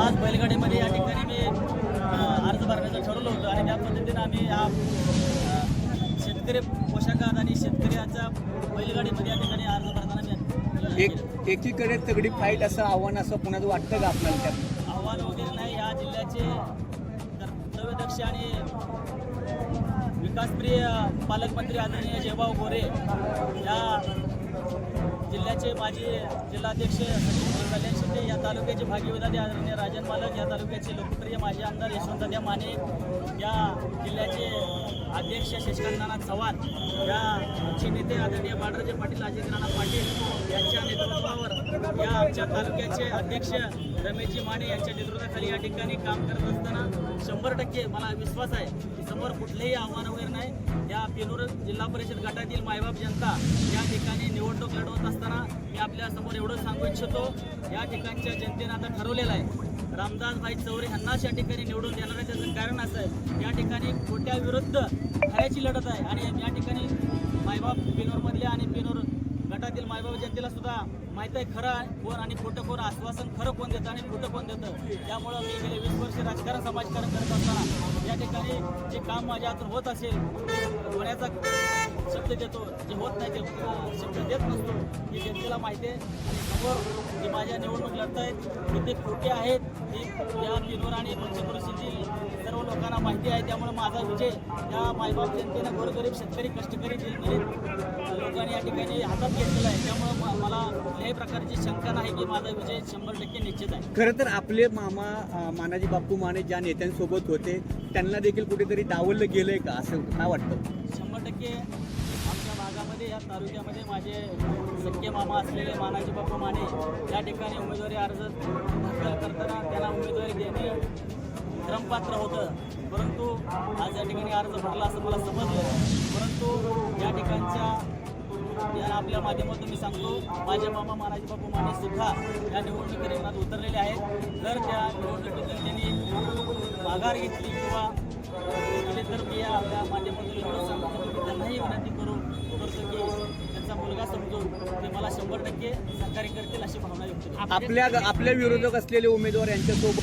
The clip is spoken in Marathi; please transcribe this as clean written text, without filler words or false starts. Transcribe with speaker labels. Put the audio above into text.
Speaker 1: आज बैलगाडीमध्ये या ठिकाणी मी अर्ज भरण्याचं ठरवलं होतं आणि त्या पद्धतीनं आम्ही हा शेतकरी पोशाखात आणि शेतकऱ्याच्या बैलगाडीमध्ये या ठिकाणी अर्ज भरताना मी
Speaker 2: एकीकडे तगडी फाईट असं आव्हान असं पुण्यात वाटतं का आपल्याला? त्यात
Speaker 1: आव्हान वगैरे नाही. या जिल्ह्याचे कर्तव्यदक्ष आणि विकासप्रिय पालकमंत्री आदरणीय जयभाऊ गोरे, या जिल्ह्याचे माजी जिल्हाध्यक्ष सचिन कल्याण शिंदे, या तालुक्याचे भाग्यविधाते आदरणीय राजन मालक, या तालुक्याचे लोकप्रिय माजी आमदार यशवंतराव माने, या जिल्ह्याचे अध्यक्ष शशिकांत नाना चव्हाण, या आमचे नेते आदरणीय बाळराजे पाटील अजितनाना पाटील यांच्या नेतृत्वावर या आमच्या तालुक्याचे अध्यक्ष रमेशजी माने यांच्या नेतृत्वाखाली या ठिकाणी काम करत असताना 100% मला विश्वास आहे की समोर कुठलेही आव्हान वगैरे नाही. या पेनूर जिल्हा परिषद गटातील मायबाप जनता या ठिकाणी निवडणूक लढवत असताना मी आपल्यासमोर एवढं सांगू इच्छितो, या ठिकाणच्या जनतेनं आता ठरवलेलं आहे रामदासभाई चौरे यांनाच या ठिकाणी निवडून देणार आहे. त्याचं कारण असं आहे, या ठिकाणी खोट्याविरुद्ध खऱ्याची लढत आहे आणि या ठिकाणी मायबाप पेनूरमधल्या आणि पेनूर गटातील मायबाप जनतेला सुद्धा माहीत आहे खरं कोण आणि खोटं कोण, आश्वासन खरं कोण देतं आणि खोटं कोण देतं. त्यामुळं मी गेले 20 वर्ष राजकारण समाजकारण करत असताना या ठिकाणी जे काम माझ्या हातून होत असेल होण्याचा शब्द देतो, जे होत नाही ते शब्द देत नसतो, ही जनतेला माहिती आहे. आणि समोर जे माझ्या निवडणूक लढत आहेत ते खोटे आहेत, ते या पेनूर आणि पंचक्रोशीतील सर्व लोकांना माहिती आहे. त्यामुळे माझा विजय या मायबाप जनतेनं गोरगरीब शेतकरी कष्टकरी दिलगिरीत लोकांनी या ठिकाणी हातात घेतलेला आहे. त्यामुळे मला कुठल्याही प्रकारची शंका नाही की माझा विजय 100% निश्चित आहे.
Speaker 2: खरं तर आपले मामा मानाजी बापू माने ज्या नेत्यांसोबत होते त्यांना देखील कुठेतरी डावललं गेलंय का, असं काय वाटतं?
Speaker 1: 100% आमच्या भागामध्ये या तालुक्यामध्ये माझे सख्खे मामा असलेले मानाजी बापू माने या ठिकाणी उमेदवारी अर्ज दाखल करताना त्यांना उमेदवारी देणे क्रमपात्र होतं, परंतु आज या ठिकाणी अर्ज भरला असं मला समजलं. परंतु या ठिकाणच्या या आपल्या माध्यमातून मी सांगतो, माझे मामा मानाजी बापू माने सुद्धा या निवडणुकी रिंगणात उतरलेले आहेत. जर त्या निवडणुकीतून त्यांनी माघार घेतली किंवा केले तर मी या आपल्या माध्यमातून एवढं सांगतो की त्यांनाही विनंती करतो की त्यांचा मुलगा समजून ते मला 100% सहकार्य करतील अशी भावना व्यक्त करतो.
Speaker 2: आपल्या विरोधक असलेले उमेदवार यांच्यासोबत